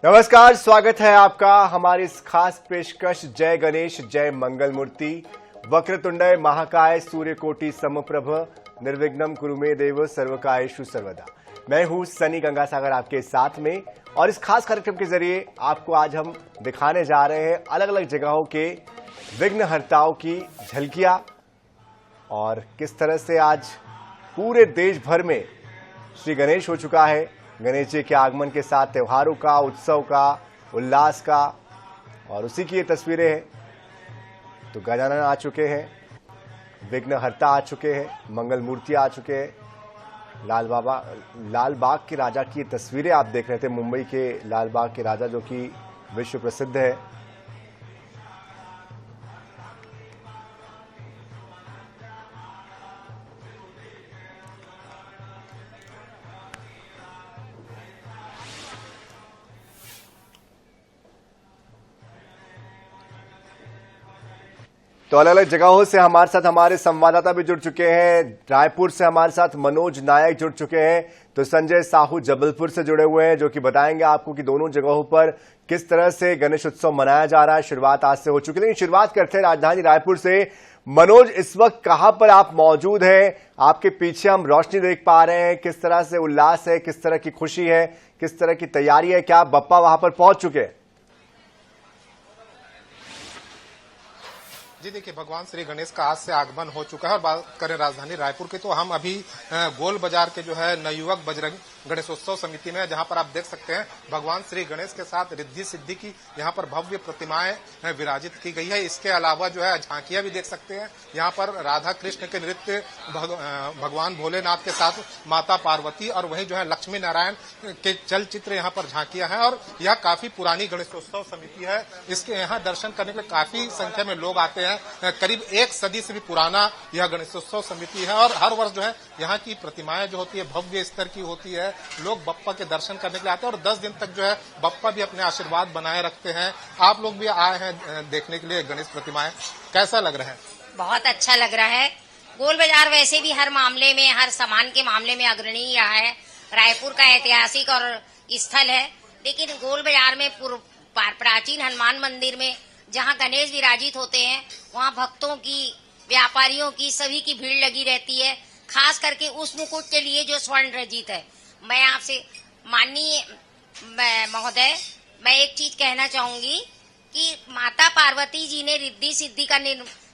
नमस्कार, स्वागत है आपका हमारी इस खास पेशकश जय गणेश जय मंगल मूर्ति वक्रतुंडय महाकाय सूर्यकोटि समप्रभ निर्विघ्नं कुरु मे देव सर्वकार्येषु सर्वदा। मैं हूं सनी गंगासागर आपके साथ में, और इस खास कार्यक्रम के जरिए आपको आज हम दिखाने जा रहे हैं अलग अलग जगहों के विघ्नहर्ताओं की झलकियां, और किस तरह से आज पूरे देश भर में श्री गणेश हो चुका है। गणेश जी के आगमन के साथ त्योहारों का, उत्सव का, उल्लास का, और उसी की ये तस्वीरें हैं। तो गजानन आ चुके हैं, विघ्नहर्ता आ चुके हैं, मंगल मूर्ति आ चुके हैं। लाल बाग के राजा की तस्वीरें आप देख रहे थे, मुंबई के लाल बाग के राजा जो कि विश्व प्रसिद्ध है। तो अलग अलग जगहों से हमारे साथ हमारे संवाददाता भी जुड़ चुके हैं। रायपुर से हमारे साथ मनोज नायक जुड़ चुके हैं, तो संजय साहू जबलपुर से जुड़े हुए हैं, जो कि बताएंगे आपको कि दोनों जगहों पर किस तरह से गणेश उत्सव मनाया जा रहा है। शुरुआत आज से हो चुकी है, लेकिन शुरुआत करते हैं राजधानी रायपुर से। मनोज, इस वक्त कहां पर आप मौजूद हैं? आपके पीछे हम रोशनी देख पा रहे हैं, किस तरह से उल्लास है, किस तरह की खुशी है, किस तरह की तैयारी है? क्या बप्पा वहां पर पहुंच चुके हैं? जी देखिए, भगवान श्री गणेश का आज से आगमन हो चुका है। और बात करें राजधानी रायपुर की, तो हम अभी गोल बाजार के जो है नवयुवक बजरंग गणेशोत्सव समिति में, जहां पर आप देख सकते हैं भगवान श्री गणेश के साथ रिद्धि सिद्धि की यहां पर भव्य प्रतिमाएं विराजित की गई है। इसके अलावा जो है झांकियां भी देख सकते हैं। यहां पर राधा कृष्ण के नृत्य, भगवान भोलेनाथ के साथ माता पार्वती, और वहीं जो है लक्ष्मी नारायण के चलचित्र यहां पर झांकियां हैं। और यह काफी पुरानी गणेशोत्सव समिति है। इसके यहाँ दर्शन करने के लिए काफी संख्या में लोग आते हैं। करीब 1 सदी से भी पुराना यह गणेशोत्सव समिति है, और हर वर्ष जो है यहाँ की प्रतिमाएं जो होती है भव्य स्तर की होती है। लोग बप्पा के दर्शन करने के लिए आते हैं, और 10 दिन तक जो है बप्पा भी अपने आशीर्वाद बनाए रखते हैं। आप लोग भी आए हैं देखने के लिए गणेश प्रतिमाएं, कैसा लग रहा है? बहुत अच्छा लग रहा है। गोल बाजार वैसे भी हर मामले में, हर सामान के मामले में अग्रणी रहा है। रायपुर का ऐतिहासिक और स्थल है, लेकिन गोल बाजार में प्राचीन हनुमान मंदिर में जहां गणेश विराजित होते हैं, वहां भक्तों की, व्यापारियों की, सभी की भीड़ लगी रहती है, खास करके उस मुकुट के लिए जो स्वर्ण रजित है। मैं आपसे माननीय महोदय, मैं एक चीज कहना चाहूंगी कि माता पार्वती जी ने रिद्धि सिद्धि का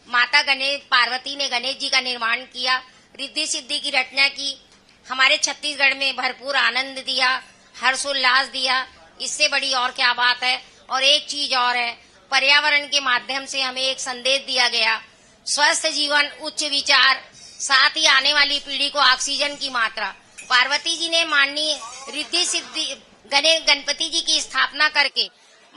माता गणेश पार्वती ने गणेश जी का निर्माण किया, रिद्धि सिद्धि की रचना की, हमारे छत्तीसगढ़ में भरपूर आनंद दिया, हर्षोल्लास दिया। इससे बड़ी और क्या बात है। और एक चीज और है, पर्यावरण के माध्यम से हमें एक संदेश दिया गया, स्वस्थ जीवन, उच्च विचार, साथ ही आने वाली पीढ़ी को ऑक्सीजन की मात्रा। पार्वती जी ने माननीय रिद्धि सिद्धि गणपति जी की स्थापना करके,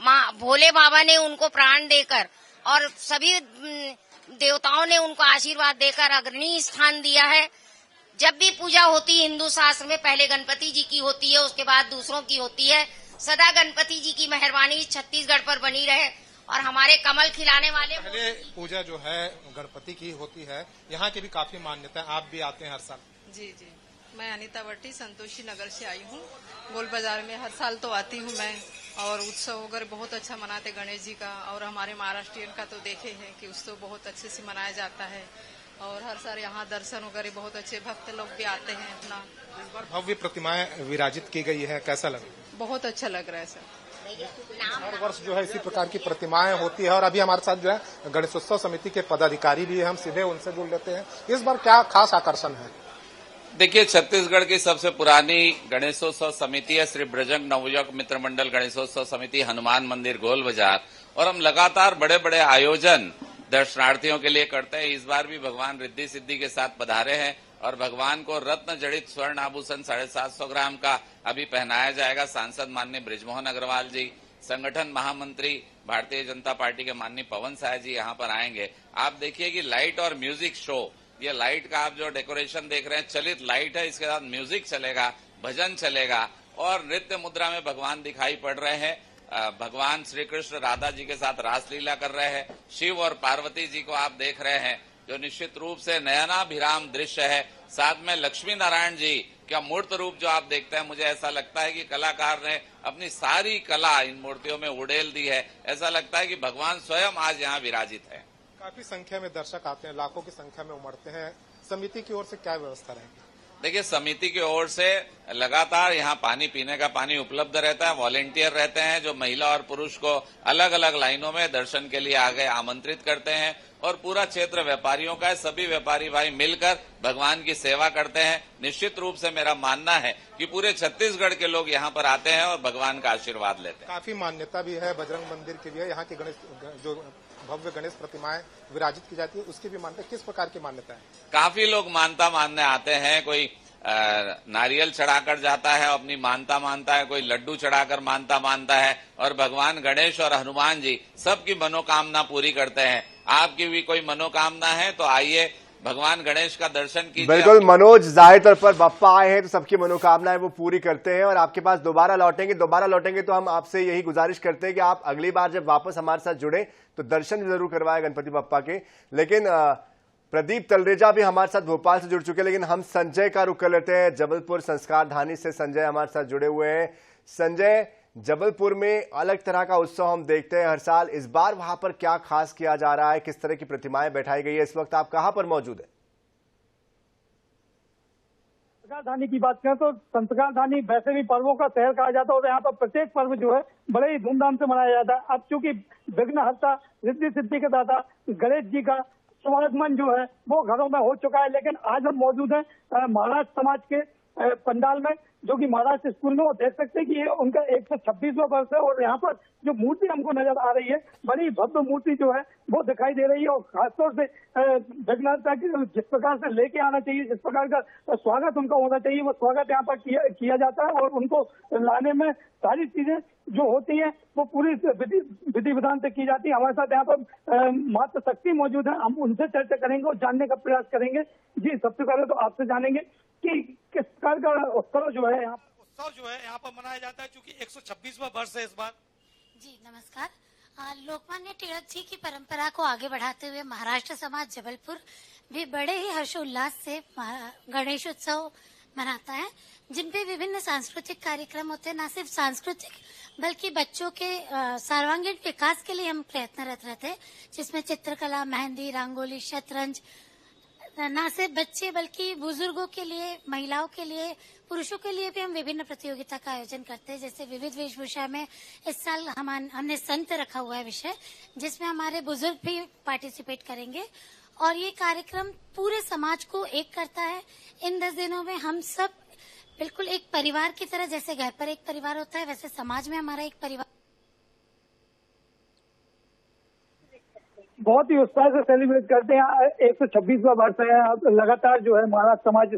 माँ भोले बाबा ने उनको प्राण देकर और सभी देवताओं ने उनको आशीर्वाद देकर अग्रणी स्थान दिया है। जब भी पूजा होती है हिंदू शास्त्र में, पहले गणपति जी की होती है, उसके बाद दूसरों की होती है। सदा गणपति जी की मेहरबानी छत्तीसगढ़ पर बनी रहे, और हमारे कमल खिलाने वाले। पहले पूजा जो है गणपति की होती है, यहाँ की भी काफी मान्यता है। आप भी आते हैं हर साल? जी जी, मैं अनीता भट्टी संतोषी नगर से आई हूँ। गोल बाजार में हर साल तो आती हूँ मैं, और उत्सव वगैरह बहुत अच्छा मनाते गणेश जी का। और हमारे महाराष्ट्रियन का तो देखे हैं कि उत्सव बहुत अच्छे से मनाया जाता है, और हर साल यहाँ दर्शन वगैरह बहुत अच्छे, भक्त लोग भी आते हैं अपना। इस बार भव्य प्रतिमाएं विराजित की गई है, कैसा लगा? बहुत अच्छा लग रहा है सर। हर वर्ष जो है इसी प्रकार की प्रतिमाएं होती है। और अभी हमारे साथ जो है गणेशोत्सव समिति के पदाधिकारी भी है, हम सीधे उनसे जुड़ लेते हैं। इस बार क्या खास आकर्षण है? देखिए, छत्तीसगढ़ की सबसे पुरानी गणेशोत्सव समिति है श्री बजरंग नवयुवक मित्र मंडल गणेशोत्सव समिति, हनुमान मंदिर गोल बाजार। और हम लगातार बड़े बड़े आयोजन दर्शनार्थियों के लिए करते हैं। इस बार भी भगवान रिद्धि सिद्धि के साथ पधारे हैं, और भगवान को रत्न जड़ित स्वर्ण आभूषण 750 ग्राम का अभी पहनाया जाएगा। सांसद माननीय बृजमोहन अग्रवाल जी, संगठन महामंत्री भारतीय जनता पार्टी के माननीय पवन साय जी यहाँ पर आएंगे। आप देखिए कि लाइट और म्यूजिक शो, ये लाइट का आप जो डेकोरेशन देख रहे हैं, चलित लाइट है, इसके साथ म्यूजिक चलेगा, भजन चलेगा, और नृत्य मुद्रा में भगवान दिखाई पड़ रहे हैं। भगवान श्री कृष्ण राधा जी के साथ रासलीला कर रहे हैं। शिव और पार्वती जी को आप देख रहे हैं, जो निश्चित रूप से नयनाभिराम दृश्य है। साथ में लक्ष्मी नारायण जी क्या मूर्त रूप जो आप देखते हैं, मुझे ऐसा लगता है कि कलाकार ने अपनी सारी कला इन मूर्तियों में उड़ेल दी है। ऐसा लगता है कि भगवान स्वयं आज यहाँ विराजित है। काफी संख्या में दर्शक आते हैं, लाखों की संख्या में उमड़ते हैं। समिति की ओर से क्या व्यवस्था रहेगी? देखिए, समिति की ओर से लगातार यहाँ पानी पीने का पानी उपलब्ध रहता है। वॉलेंटियर रहते हैं जो महिला और पुरुष को अलग अलग लाइनों में दर्शन के लिए आगे आमंत्रित करते हैं, और पूरा क्षेत्र व्यापारियों का है। सभी व्यापारी भाई मिलकर भगवान की सेवा करते हैं। निश्चित रूप से मेरा मानना है कि पूरे छत्तीसगढ़ के लोग यहाँ पर आते हैं और भगवान का आशीर्वाद लेते हैं। काफी मान्यता भी है बजरंग मंदिर की भी है, यहाँ की गणेश जो भव्य गणेश प्रतिमाएं विराजित की जाती है उसकी भी मान्यता। किस प्रकार की मान्यता है? काफी लोग मानता मानने आते हैं। कोई नारियल चढ़ाकर जाता है, अपनी मानता मानता है, कोई लड्डू चढ़ाकर मानता है, और भगवान गणेश और हनुमान जी सबकी मनोकामना पूरी करते हैं। आपकी भी कोई मनोकामना है तो आइए, भगवान गणेश का दर्शन कीजिए। बिल्कुल मनोज, जाहिर तौर पर बप्पा आए हैं तो सबकी मनोकामनाएं वो पूरी करते हैं और आपके पास दोबारा लौटेंगे तो हम आपसे यही गुजारिश करते हैं कि आप अगली बार जब वापस हमारे साथ जुड़े तो दर्शन जरूर करवाए गणपति बप्पा के। लेकिन प्रदीप तलरेजा भी हमारे साथ भोपाल से जुड़ चुके हैं, लेकिन हम संजय का रुख कर लेते हैं। जबलपुर संस्कार धानी से संजय हमारे साथ जुड़े हुए हैं। संजय, जबलपुर में अलग तरह का उत्सव हम देखते हैं हर साल, इस बार वहां पर क्या खास किया जा रहा है, किस तरह की प्रतिमाएं बैठाई गई है? इस वक्त आप कहां पर मौजूद हैं? संस्कारधानी की बात करें तो संस्कारधानी वैसे भी पर्वों का शहर कहा जाता है और यहाँ पर प्रत्येक पर्व जो है बड़े ही धूमधाम से मनाया जाता है। अब चूंकि विघ्नहर्ता रिद्धि सिद्धि के दाता गणेश जी का स्वागमन जो है वो घरों में हो चुका है, लेकिन आज हम मौजूद हैं महाराष्ट्र समाज के पंडाल में, जो कि महाराष्ट्र स्कूल में। वो देख सकते हैं कि ये उनका 126वां वर्ष है और यहाँ पर जो मूर्ति हमको नजर आ रही है, बड़ी भव्य मूर्ति जो है वो दिखाई दे रही है। और खासतौर से विघ्नहर्ता की जिस प्रकार से लेके आना चाहिए, जिस प्रकार का स्वागत उनका होना चाहिए, वो स्वागत यहाँ पर किया जाता है। और उनको लाने में सारी चीजें जो होती है वो पूरी विधि विधान से की जाती है। हमारे साथ यहाँ पर माता शक्ति मौजूद है, हम उनसे चर्चा करेंगे और जानने का प्रयास करेंगे। जी, सबसे पहले तो आपसे जानेंगे कि किस प्रकार का उत्सव जो है यहाँ पर मनाया जाता है, क्योंकि 126वां वर्ष है इस बार। जी नमस्कार। लोकमान्य टिळक जी की परंपरा को आगे बढ़ाते हुए महाराष्ट्र समाज जबलपुर भी बड़े ही हर्षोल्लास से गणेश उत्सव मनाता है, जिनपे विभिन्न सांस्कृतिक कार्यक्रम होते हैं। न सिर्फ सांस्कृतिक बल्कि बच्चों के सर्वांगीण विकास के लिए हम प्रयत्नरत रहते हैं, जिसमें चित्रकला, मेहंदी, रंगोली, शतरंज, न सिर्फ बच्चे बल्कि बुजुर्गों के लिए, महिलाओं के लिए, पुरुषों के लिए भी हम विभिन्न प्रतियोगिता का आयोजन करते हैं। जैसे विविध वेशभूषा में इस साल हमने संत रखा हुआ है विषय, जिसमें हमारे बुजुर्ग भी पार्टिसिपेट करेंगे और ये कार्यक्रम पूरे समाज को एक करता है। इन 10 दिनों में हम सब बिल्कुल एक परिवार की तरह, जैसे घर पर एक परिवार होता है वैसे समाज में हमारा एक परिवार बहुत ही उत्साह से सेलिब्रेट करते हैं। 126वां वर्ष है, लगातार जो है महाराष्ट्र समाज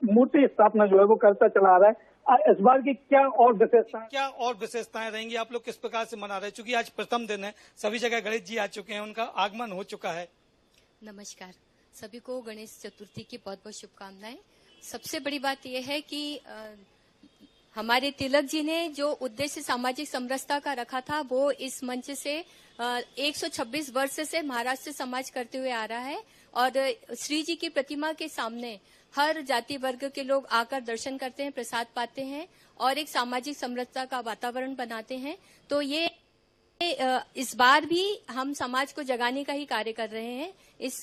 मूर्ति स्थापना जो है वो करता चला आ रहा है। इस बार की क्या और विशेषताएं रहेंगी? आप लोग किस प्रकार से मना रहे हैं? चूंकि आज प्रथम दिन है, सभी जगह गणेश जी आ चुके हैं, उनका आगमन हो चुका है। नमस्कार, सभी को गणेश चतुर्थी की बहुत बहुत शुभकामनाएं। सबसे बड़ी बात यह है कि हमारे तिलक जी ने जो उद्देश्य सामाजिक समरसता का रखा था वो इस मंच से 126 वर्ष से महाराष्ट्र समाज करते हुए आ रहा है। और श्री जी की प्रतिमा के सामने हर जाति वर्ग के लोग आकर दर्शन करते हैं, प्रसाद पाते हैं और एक सामाजिक समरसता का वातावरण बनाते हैं। तो ये इस बार भी हम समाज को जगाने का ही कार्य कर रहे हैं इस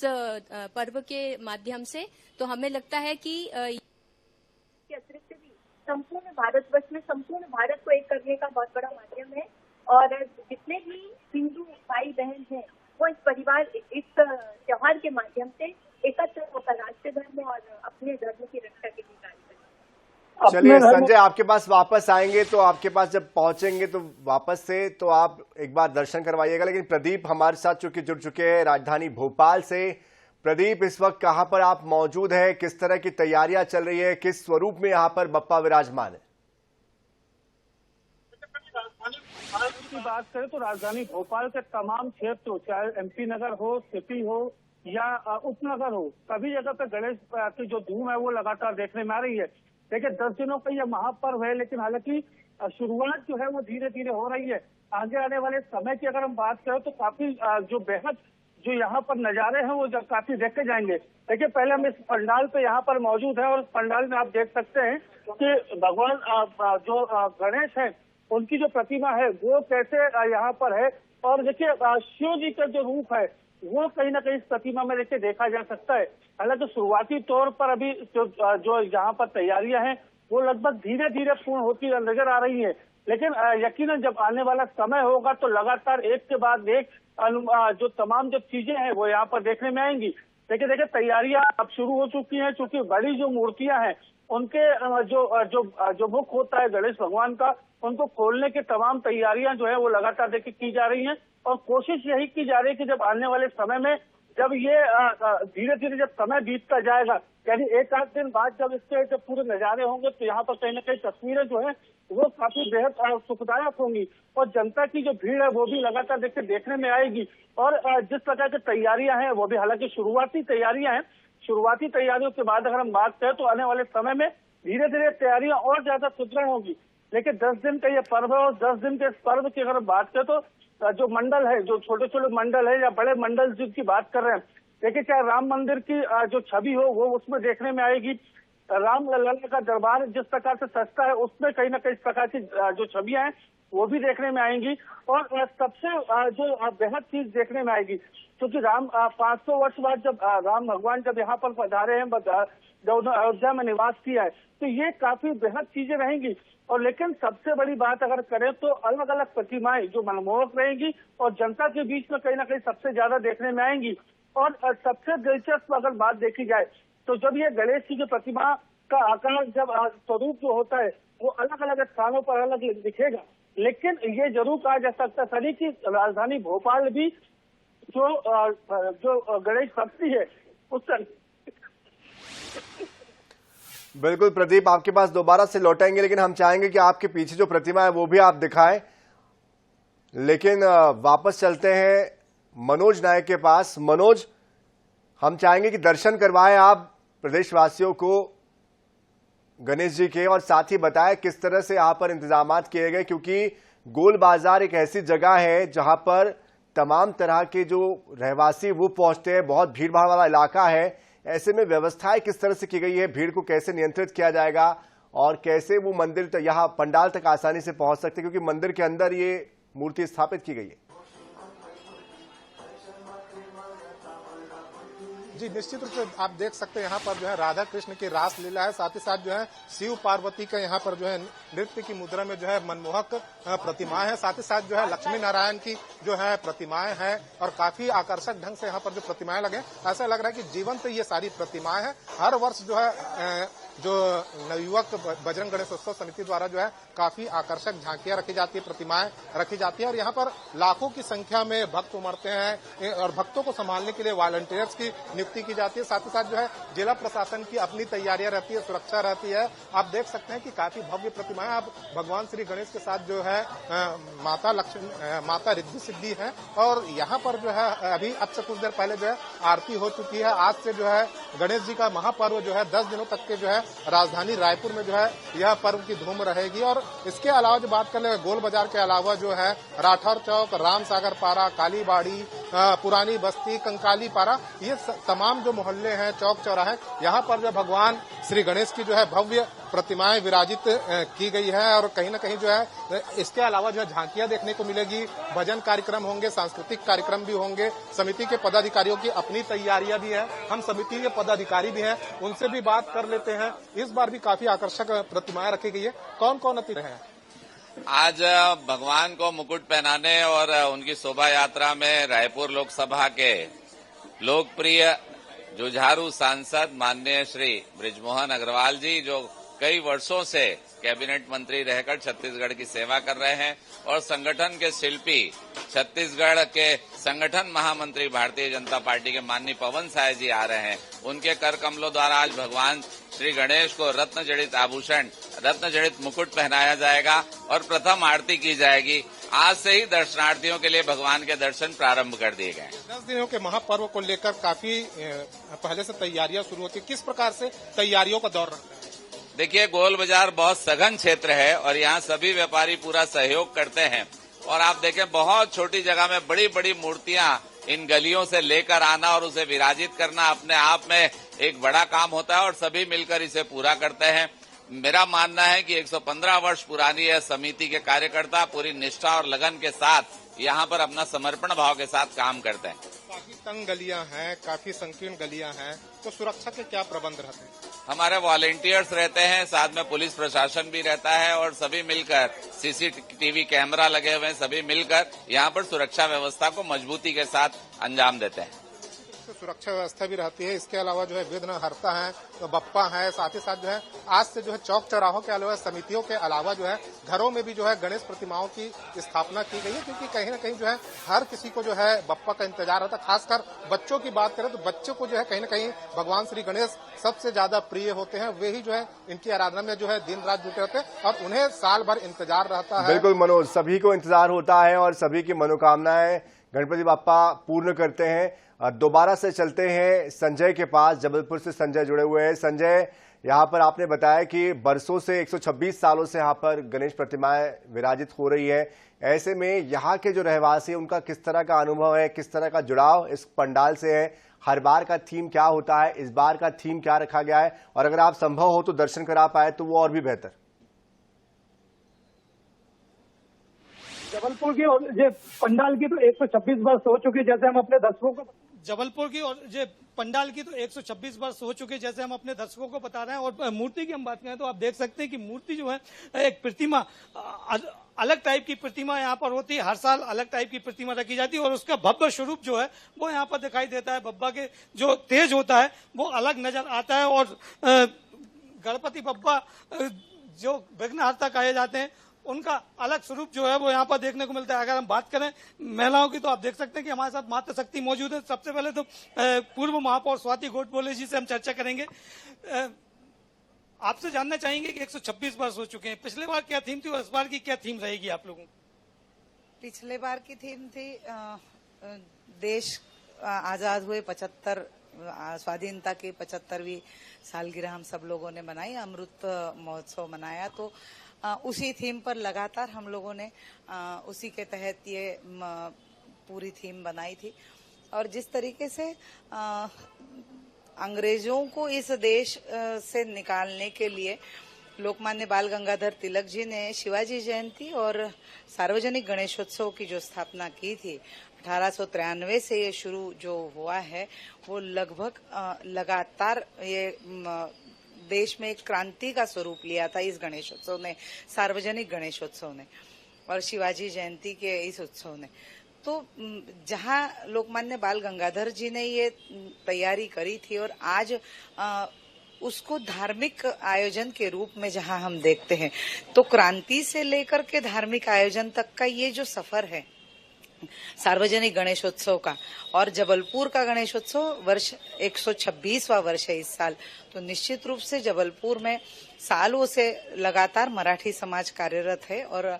पर्व के माध्यम से। तो हमें लगता है कि अतिरिक्त भी संपूर्ण भारतवर्ष में संपूर्ण भारत को एक करने का बहुत बड़ा माध्यम है और जितने भी हिंदू भाई बहन हैं वो इस त्योहार के माध्यम से एकत्र होकर राष्ट्र धर्म और अपने धर्म की रक्षा के लिए कार्य करें। चलिए संजय, आपके पास वापस आएंगे तो आपके पास जब पहुंचेंगे तो वापस से तो आप एक बार दर्शन करवाइएगा। लेकिन प्रदीप हमारे साथ चूंकि जुड़ चुके हैं राजधानी भोपाल से। प्रदीप, इस वक्त कहां पर आप मौजूद हैं? किस तरह की तैयारियां चल रही है? किस स्वरूप में यहां पर बप्पा विराजमान है? की बात करें तो राजधानी भोपाल के तमाम क्षेत्र, चाहे एमपी नगर हो, सिटी हो या उपनगर हो, सभी जगह पे गणेश की जो धूम है वो लगातार देखने में आ रही है। देखिए 10 दिनों का यह महापर्व है, लेकिन हालांकि शुरुआत जो है वो धीरे धीरे हो रही है। आगे आने वाले समय की अगर हम बात करें तो काफी जो बेहद जो यहाँ पर नजारे हैं वो काफी देखे जाएंगे। देखिए, पहले हम इस पंडाल पे यहाँ पर मौजूद है और इस पंडाल में आप देख सकते हैं कि भगवान जो गणेश है उनकी जो प्रतिमा है वो कैसे यहाँ पर है। और देखिए, शिव जी का जो रूप है वो कहीं ना कहीं इस प्रतिमा में देखिए देखा जा सकता है। हालांकि शुरुआती तौर पर अभी जो यहाँ पर तैयारियां हैं वो लगभग धीरे धीरे पूर्ण होती नजर आ रही है, लेकिन यकीनन जब आने वाला समय होगा तो लगातार एक के बाद एक जो तमाम जो चीजें हैं वो यहाँ पर देखने में आएंगी। देखिए तैयारियां अब शुरू हो चुकी हैं, क्योंकि बड़ी जो मूर्तियां हैं उनके जो मुख होता है गणेश भगवान का, उनको खोलने की तमाम तैयारियां जो है वो लगातार देखिए की जा रही हैं। और कोशिश यही की जा रही है कि जब आने वाले समय में जब ये धीरे धीरे जब समय बीतता जाएगा, यानी एक आध दिन बाद जब इसके जब पूरे नजारे होंगे तो यहाँ पर कहीं ना कहीं तस्वीरें जो है वो काफी बेहद सुखदायक होंगी और जनता की जो भीड़ है वो भी लगातार देखने में आएगी। और जिस प्रकार की तैयारियां हैं वो भी हालांकि शुरुआती तैयारियां हैं, शुरुआती तैयारियों के बाद अगर हम बात करें तो आने वाले समय में धीरे धीरे तैयारियां और ज्यादा सुदृढ़ होंगी। लेकिन 10 दिन का ये पर्व है और 10 दिन के इस पर्व की अगर बात करें तो जो मंडल है, जो छोटे छोटे मंडल है या बड़े मंडल जिनकी बात कर रहे हैं, देखिए चाहे राम मंदिर की जो छवि हो वो उसमें देखने में आएगी। राम लल्ला का दरबार जिस प्रकार से सजता है उसमें कहीं ना कहीं इस प्रकार की जो छवियां हैं वो भी देखने में आएंगी। और सबसे जो बेहद चीज देखने में आएगी, क्योंकि 500 वर्ष बाद जब राम भगवान जब यहाँ पर पधारे हैं, जब अयोध्या में निवास किया है, तो ये काफी बेहद चीजें रहेंगी। और लेकिन सबसे बड़ी बात अगर करें तो अलग अलग प्रतिमाएं जो मनमोहक रहेंगी और जनता के बीच में कहीं ना कहीं सबसे ज्यादा देखने में आएंगी। और सबसे दिलचस्प अगर बात देखी जाए तो जब ये गणेश जी की प्रतिमा का आकार जब स्वरूप जो होता है वो अलग अलग स्थानों पर अलग दिखेगा, लेकिन ये जरूर कहा जा सकता सनी की राजधानी भोपाल भी जो गणेश भक्ति है उस बिल्कुल प्रदीप, आपके पास दोबारा से लौटेंगे, लेकिन हम चाहेंगे कि आपके पीछे जो प्रतिमा है वो भी आप दिखाएं। लेकिन वापस चलते हैं मनोज नायक के पास। मनोज, हम चाहेंगे कि दर्शन करवाएं आप प्रदेशवासियों को गणेश जी के, और साथ ही बताएं किस तरह से यहाँ पर इंतजामात किए गए, क्योंकि गोल बाजार एक ऐसी जगह है जहां पर तमाम तरह के जो रहवासी वो पहुंचते हैं, बहुत भीड़ भाड़ वाला इलाका है। ऐसे में व्यवस्थाएं किस तरह से की गई है, भीड़ को कैसे नियंत्रित किया जाएगा और कैसे वो मंदिर तक, यहाँ पंडाल तक आसानी से पहुंच सकते हैं, क्योंकि मंदिर के अंदर ये मूर्ति स्थापित की गई है। जी, निश्चित रूप से आप देख सकते हैं यहाँ पर जो है राधा कृष्ण की रास लीला है, साथ ही साथ जो है शिव पार्वती का यहाँ पर जो है नृत्य की मुद्रा में जो है मनमोहक प्रतिमाएं है, साथ ही साथ जो है लक्ष्मी नारायण की जो है प्रतिमाएं हैं और काफी आकर्षक ढंग से यहाँ पर जो प्रतिमाएं लगे, ऐसा लग रहा है कि जीवंत ये सारी प्रतिमाएं हैं। हर वर्ष जो है जो नवयुवक बजरंग गणेशोत्सव समिति द्वारा जो है काफी आकर्षक झांकियां रखी जाती है, प्रतिमाएं रखी जाती है और यहाँ पर लाखों की संख्या में भक्त उमड़ते हैं और भक्तों को संभालने के लिए वॉलंटियर्स की नियुक्ति की जाती है। साथ ही साथ जो है जिला प्रशासन की अपनी तैयारियां रहती है, सुरक्षा रहती है। आप देख सकते हैं कि काफी भव्य प्रतिमाएं आप भगवान श्री गणेश के साथ जो है माता रिद्धि सिद्धि है और यहाँ पर जो है अभी अब से कुछ देर पहले जो है आरती हो चुकी है। आज से जो है गणेश जी का महापर्व जो है 10 दिनों तक के जो है राजधानी रायपुर में जो है यह पर्व की धूम रहेगी। और इसके अलावा जो बात कर ले गोल बाजार के अलावा जो है राठौर चौक, राम सागर पारा, कालीबाड़ी, पुरानी बस्ती, कंकाली पारा, ये तमाम जो मोहल्ले हैं, चौक चौराहे, यहाँ पर जो भगवान श्री गणेश की जो है भव्य प्रतिमाएं विराजित की गई है। और कहीं न कहीं जो है इसके अलावा जो है झांकियां देखने को मिलेगी, भजन कार्यक्रम होंगे, सांस्कृतिक कार्यक्रम भी होंगे। समिति के पदाधिकारियों की अपनी तैयारियां भी है, हम समिति के पदाधिकारी भी हैं, उनसे भी बात कर लेते हैं। इस बार भी काफी आकर्षक प्रतिमाएं रखी गई है। कौन कौन अतिथि हैं? आज भगवान को मुकुट पहनाने और उनकी शोभा यात्रा में रायपुर लोकसभा के लोकप्रिय जुझारू सांसद माननीय श्री बृजमोहन अग्रवाल जी, जो कई वर्षों से कैबिनेट मंत्री रहकर छत्तीसगढ़ की सेवा कर रहे हैं और संगठन के शिल्पी, छत्तीसगढ़ के संगठन महामंत्री भारतीय जनता पार्टी के माननीय पवन साय जी आ रहे हैं। उनके कर कमलों द्वारा आज भगवान श्री गणेश को रत्न जड़ित आभूषण, रत्न जड़ित मुकुट पहनाया जाएगा और प्रथम आरती की जाएगी। आज से ही दर्शनार्थियों के लिए भगवान के दर्शन प्रारंभ कर दिए गए। 10 दिनों के महापर्व को लेकर काफी पहले से तैयारियां शुरू होती है, किस प्रकार से तैयारियों का दौर रखते हैं? देखिए, गोल बाजार बहुत सघन क्षेत्र है और यहाँ सभी व्यापारी पूरा सहयोग करते हैं और आप देखें बहुत छोटी जगह में बड़ी बड़ी मूर्तियां इन गलियों से लेकर आना और उसे विराजित करना अपने आप में एक बड़ा काम होता है और सभी मिलकर इसे पूरा करते हैं। मेरा मानना है कि 115 वर्ष पुरानी यह समिति के कार्यकर्ता पूरी निष्ठा और लगन के साथ यहाँ पर अपना समर्पण भाव के साथ काम करते हैं। काफी तंग गलियां हैं, काफी संकीर्ण गलियां हैं, तो सुरक्षा के क्या प्रबंध रहते हैं? हमारे वॉलेंटियर्स रहते हैं, साथ में पुलिस प्रशासन भी रहता है और सभी मिलकर सीसीटीवी कैमरा लगे हुए हैं, सभी मिलकर यहाँ पर सुरक्षा व्यवस्था को मजबूती के साथ अंजाम देते हैं। सुरक्षा व्यवस्था भी रहती है। इसके अलावा जो है विघ्न हर्ता है, तो बप्पा है, साथ ही साथ जो है आज से जो है चौक चौराहों के अलावा समितियों के अलावा जो है घरों में भी जो है गणेश प्रतिमाओं की स्थापना की गई है, क्योंकि कहीं न कहीं जो है हर किसी को जो है बप्पा का इंतजार रहता है। खासकर बच्चों की बात करें तो बच्चों को जो है कहीं न कहीं भगवान श्री गणेश सबसे ज्यादा प्रिय होते हैं। वे ही जो है इनकी आराधना में जो है दिन रात जुटे रहते हैं और उन्हें साल भर इंतजार रहता है। बिल्कुल मनोज, सभी को इंतजार होता है और सभी की मनोकामनाएं गणपति बाप्पा पूर्ण करते हैं। दोबारा से चलते हैं संजय के पास, जबलपुर से संजय जुड़े हुए हैं। संजय, यहाँ पर आपने बताया कि बरसों से 126 सालों से यहाँ पर गणेश प्रतिमाएं विराजित हो रही है। ऐसे में यहाँ के जो रहवासी हैं उनका किस तरह का अनुभव है, किस तरह का जुड़ाव इस पंडाल से है? हर बार का थीम क्या होता है, इस बार का थीम क्या रखा गया है, और अगर आप संभव हो तो दर्शन करा पाए तो वो और भी बेहतर। जबलपुर की और ये पंडाल की तो 126 वर्ष हो चुकी, जैसे हम अपने दर्शकों को जबलपुर की और ये पंडाल की तो 126 वर्ष हो चुके, जैसे हम अपने दर्शकों को बता रहे हैं। और मूर्ति की हम बात करें तो आप देख सकते हैं कि मूर्ति जो है एक प्रतिमा, अलग टाइप की प्रतिमा यहाँ पर होती है। हर साल अलग टाइप की प्रतिमा रखी जाती है और उसका भव्य स्वरूप जो है वो यहाँ पर दिखाई देता है। बप्पा के जो तेज होता है वो अलग नजर आता है और गणपति बप्पा जो विघ्नहर्ता कहे जाते हैं उनका अलग स्वरूप जो है वो यहाँ पर देखने को मिलता है। अगर हम बात करें महिलाओं की तो आप देख सकते हैं कि हमारे साथ माता शक्ति मौजूद है। सबसे पहले तो पूर्व महापौर स्वाति गोडबोले जी से हम चर्चा करेंगे। आपसे जानना चाहेंगे कि 126 वर्ष हो चुके हैं, पिछले बार क्या थीम थी और इस बार की क्या थीम रहेगी आप लोगों? पिछले बार की थीम थी देश आजाद हुए 75, स्वाधीनता की 75वीं सालगिरह हम सब लोगों ने मनाई, अमृत महोत्सव मनाया। तो उसी थीम पर लगातार हम लोगों ने उसी के तहत ये पूरी थीम बनाई थी। और जिस तरीके से अंग्रेजों को इस देश से निकालने के लिए लोकमान्य बाल गंगाधर तिलक जी ने शिवाजी जयंती और सार्वजनिक गणेशोत्सव की जो स्थापना की थी 1893 से ये शुरू जो हुआ है वो लगभग लगातार ये देश में एक क्रांति का स्वरूप लिया था इस गणेशोत्सव ने, सार्वजनिक गणेशोत्सव ने और शिवाजी जयंती के इस उत्सव ने। तो जहां लोकमान्य बाल गंगाधर जी ने ये तैयारी करी थी और आज उसको धार्मिक आयोजन के रूप में जहां हम देखते हैं, तो क्रांति से लेकर के धार्मिक आयोजन तक का ये जो सफर है सार्वजनिक गणेशोत्सव का, और जबलपुर का गणेशोत्सव वर्ष 126वां वर्ष है इस साल। तो निश्चित रूप से जबलपुर में सालों से लगातार मराठी समाज कार्यरत है और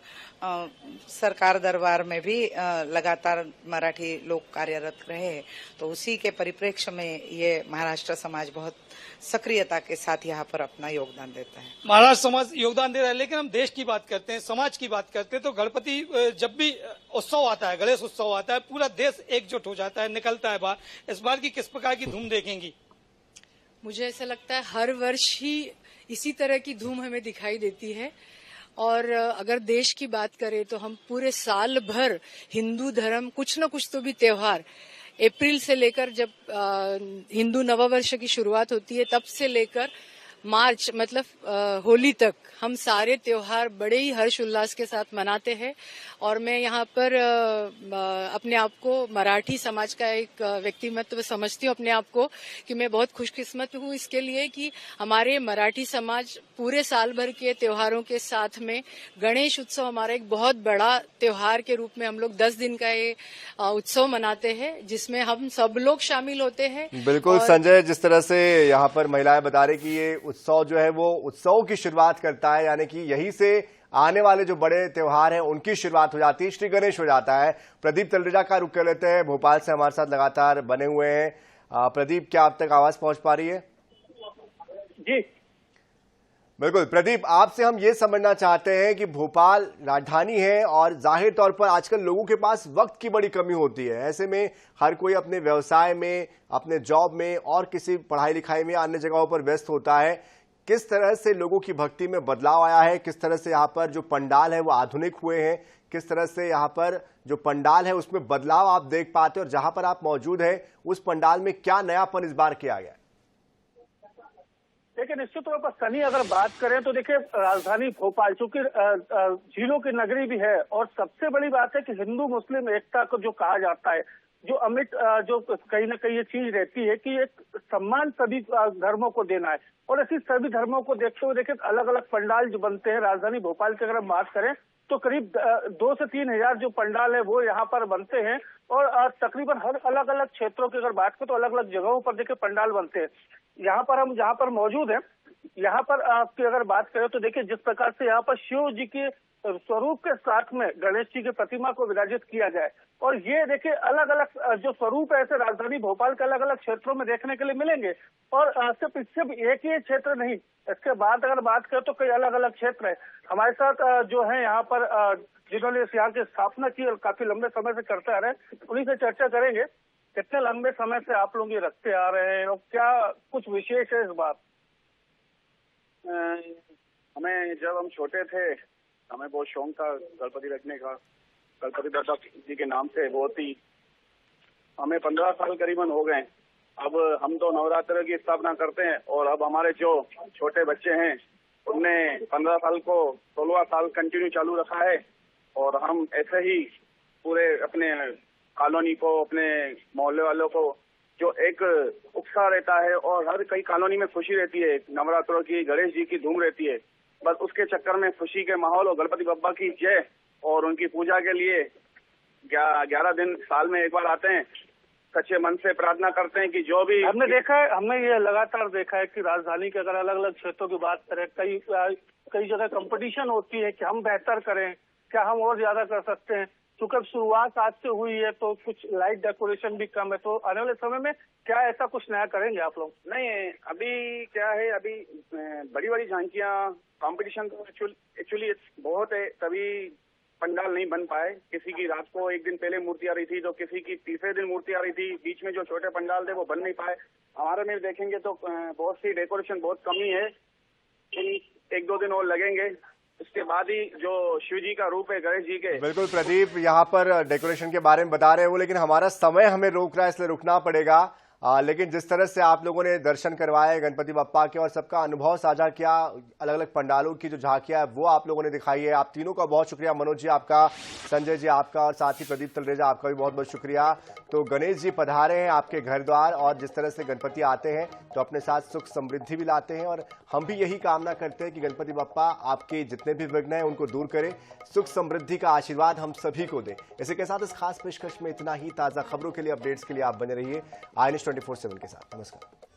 सरकार दरबार में भी लगातार मराठी लोग कार्यरत रहे हैं। तो उसी के परिप्रेक्ष्य में ये महाराष्ट्र समाज बहुत सक्रियता के साथ यहाँ पर अपना योगदान देता है। महाराष्ट्र समाज योगदान दे रहा है, लेकिन हम देश की बात करते हैं, समाज की बात करते हैं तो गणपति जब भी उत्सव आता है, गणेश उत्सव आता है, पूरा देश एकजुट हो जाता है, निकलता है बाहर। इस बार की किस प्रकार की धूम देखेंगी? मुझे ऐसा लगता है हर वर्ष ही इसी तरह की धूम हमें दिखाई देती है। और अगर देश की बात करें तो हम पूरे साल भर हिंदू धर्म कुछ न कुछ तो भी त्योहार, अप्रैल से लेकर जब हिंदू नववर्ष की शुरुआत होती है तब से लेकर मार्च मतलब होली तक हम सारे त्योहार बड़े ही हर्ष उल्लास के साथ मनाते हैं। और मैं यहाँ पर अपने आप को मराठी समाज का एक व्यक्तिमत्व समझती हूँ अपने आप को कि मैं बहुत खुशकिस्मत हूँ इसके लिए कि हमारे मराठी समाज पूरे साल भर के त्योहारों के साथ में गणेश उत्सव हमारा एक बहुत बड़ा त्योहार के रूप में हम लोग 10 दिन का ये उत्सव मनाते हैं जिसमें हम सब लोग शामिल होते हैं। बिल्कुल संजय, जिस तरह से यहाँ पर महिलाएं बता रही कि ये उत्सव जो है वो उत्सव की शुरुआत करता है, यानी कि यहीं से आने वाले जो बड़े त्योहार हैं उनकी शुरुआत हो जाती है, श्री गणेश हो जाता है। प्रदीप तलरेजा का रुख कर लेते हैं, भोपाल से हमारे साथ लगातार बने हुए हैं। प्रदीप, क्या अब तक आवाज पहुंच पा रही है? जी बिल्कुल प्रदीप, आपसे हम ये समझना चाहते हैं कि भोपाल राजधानी है और जाहिर तौर पर आजकल लोगों के पास वक्त की बड़ी कमी होती है। ऐसे में हर कोई अपने व्यवसाय में, अपने जॉब में और किसी पढ़ाई लिखाई में अन्य जगहों पर व्यस्त होता है। किस तरह से लोगों की भक्ति में बदलाव आया है, किस तरह से यहाँ पर जो पंडाल है वो आधुनिक हुए हैं, किस तरह से यहाँ पर जो पंडाल है उसमें बदलाव आप देख पाते हैं, और जहां पर आप मौजूद हैं उस पंडाल में क्या नयापन इस बार किया गया? देखिए, निश्चित तौर पर सनी अगर बात करें तो देखिए, राजधानी भोपाल चूंकि झीलों की नगरी भी है, और सबसे बड़ी बात है कि हिंदू मुस्लिम एकता को जो कहा जाता है, जो अमिट जो कहीं ना कहीं ये चीज रहती है कि एक सम्मान सभी धर्मों को देना है, और ऐसी सभी धर्मों को देखते हुए देखिए अलग अलग पंडाल जो बनते हैं राजधानी भोपाल की अगर हम बात करें तो करीब 2 से 3 हजार जो पंडाल है वो यहाँ पर बनते हैं, और तकरीबन हर अलग अलग क्षेत्रों की अगर बात करें तो अलग अलग जगहों पर देखिए पंडाल बनते हैं। यहाँ पर हम जहाँ पर मौजूद हैं, यहाँ पर आपकी अगर बात करें तो देखिए जिस प्रकार से यहाँ पर शिव जी के स्वरूप के साथ में गणेश जी की प्रतिमा को विराजित किया जाए, और ये देखिए अलग अलग जो स्वरूप है ऐसे राजधानी भोपाल के अलग अलग क्षेत्रों में देखने के लिए मिलेंगे, और सिर्फ एक ही क्षेत्र नहीं, इसके बाद अगर बात करें तो कई अलग अलग क्षेत्र है। हमारे साथ जो है यहाँ पर जिन्होंने इस यहाँ की स्थापना की और काफी लंबे समय से करते आ रहे हैं, उन्हीं से चर्चा करेंगे। कितने लंबे समय से आप लोग ये रखते आ रहे हैं और क्या कुछ विशेष है इस बार? हमें जब हम छोटे थे हमें बहुत शौक था गणपति रखने का, गणपति दादा जी के नाम से। बहुत ही हमें 15 साल करीबन हो गए। अब हम तो नवरात्र की स्थापना करते हैं, और अब हमारे जो छोटे बच्चे हैं उनने 15 साल को 16वां साल कंटिन्यू चालू रखा है, और हम ऐसे ही पूरे अपने कॉलोनी को, अपने मोहल्ले वालों को जो एक उत्साह रहता है, और हर कई कॉलोनी में खुशी रहती है, नवरात्रों की, गणेश जी की धूम रहती है, बस उसके चक्कर में खुशी के माहौल और गणपति बप्पा की जय और उनकी पूजा के लिए 11 दिन साल में एक बार आते हैं। सच्चे मन से प्रार्थना करते हैं कि जो भी हमने देखा है, हमने ये लगातार देखा है कि राजधानी के अगर अलग अलग क्षेत्रों की बात करें, कई जगह कंपटीशन होती है कि हम बेहतर करें, क्या हम और ज्यादा कर सकते हैं। चूंकि शुरुआत आज से हुई है तो कुछ लाइट डेकोरेशन भी कम है, तो आने वाले समय में क्या ऐसा कुछ नया करेंगे आप लोग? नहीं, अभी क्या है, अभी बड़ी बड़ी झांकियां कंपटीशन तो एक्चुअली बहुत है, तभी पंडाल नहीं बन पाए। किसी की रात को एक दिन पहले मूर्ति आ रही थी, तो किसी की तीसरे दिन मूर्ति आ रही थी, बीच में जो छोटे पंडाल थे वो बन नहीं पाए। हमारे में देखेंगे तो बहुत सी डेकोरेशन बहुत कमी है, 1-2 दिन और लगेंगे, उसके बाद ही जो शिव जी का रूप है गणेश जी के। बिल्कुल प्रदीप, यहाँ पर डेकोरेशन के बारे में बता रहे हो, लेकिन हमारा समय हमें रोक रहा है इसलिए रुकना पड़ेगा। लेकिन जिस तरह से आप लोगों ने दर्शन करवाए गणपति बप्पा के और सबका अनुभव साझा किया, अलग अलग पंडालों की जो झांकियां है वो आप लोगों ने दिखाई है, आप तीनों का बहुत शुक्रिया। मनोज जी आपका, संजय जी आपका, और साथ ही प्रदीप तलरेजा आपका भी बहुत बहुत शुक्रिया। तो गणेश जी पधारे हैं आपके घर द्वार, और जिस तरह से गणपति आते हैं तो अपने साथ सुख समृद्धि भी लाते हैं, और हम भी यही कामना करते हैं कि गणपति बप्पा आपके जितने भी विघ्न हैं उनको दूर करें, सुख समृद्धि का आशीर्वाद हम सभी को दें। इसी के साथ इस खास पेशकश में इतना ही। ताजा खबरों के लिए, अपडेट्स के लिए आप बने रहिए INS 24/7 के साथ। नमस्कार।